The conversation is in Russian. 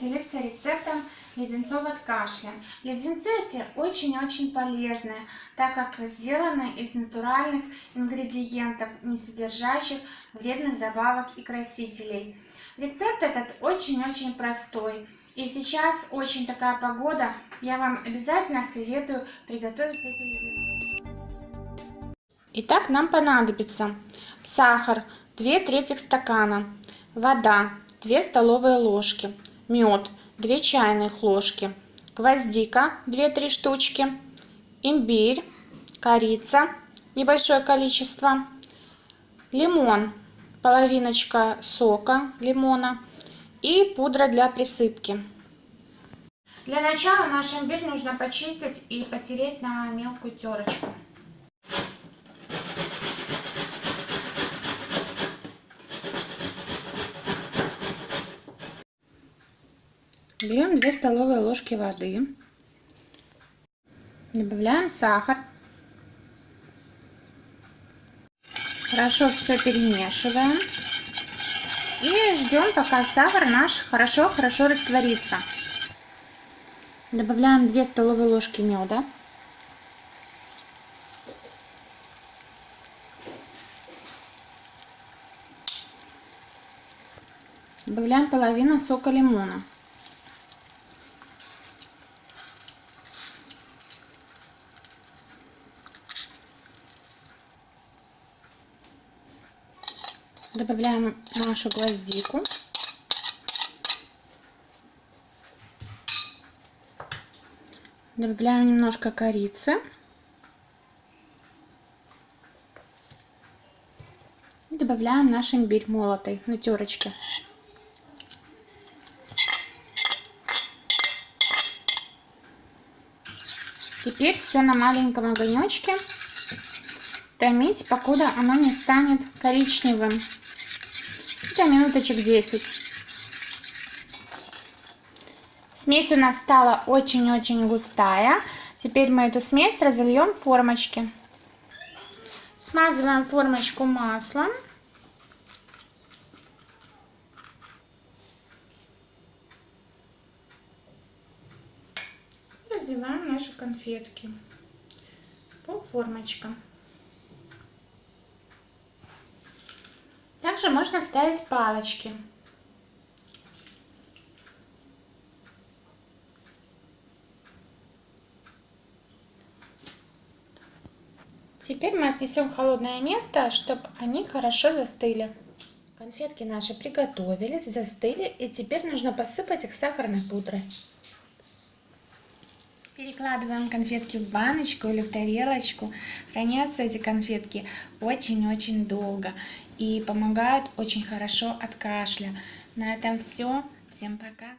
поделиться рецептом леденцов от кашля. Леденцы эти очень-очень полезные, так как сделаны из натуральных ингредиентов, не содержащих вредных добавок и красителей. Рецепт этот очень-очень простой. И сейчас очень такая погода, я вам обязательно советую приготовить эти леденцы. Итак, нам понадобится сахар 2/3 стакана, вода 2 столовые ложки, мед 2 чайных ложки, гвоздика 2-3 штучки, имбирь, корица небольшое количество, лимон, половиночка сока лимона и пудра для присыпки. Для начала наш имбирь нужно почистить и потереть на мелкую терочку. Берем 2 столовые ложки воды, добавляем сахар, хорошо все перемешиваем и ждем, пока сахар наш хорошо растворится. Добавляем 2 столовые ложки меда, добавляем половину сока лимона. Добавляем нашу гвоздику. Добавляем немножко корицы. И добавляем наш имбирь молотый на терочке. Теперь все на маленьком огонечке томить, покуда оно не станет коричневым. Это минуточек 10. Смесь у нас стала очень-очень густая. Теперь мы эту смесь разольем в формочки. Смазываем формочку маслом. Разливаем наши конфетки по формочкам. Также можно ставить палочки. Теперь мы отнесем в холодное место, чтобы они хорошо застыли. Конфетки наши приготовились, застыли, и теперь нужно посыпать их сахарной пудрой. Перекладываем конфетки в баночку или в тарелочку. Хранятся эти конфетки очень-очень долго и помогают очень хорошо от кашля. На этом все. Всем пока!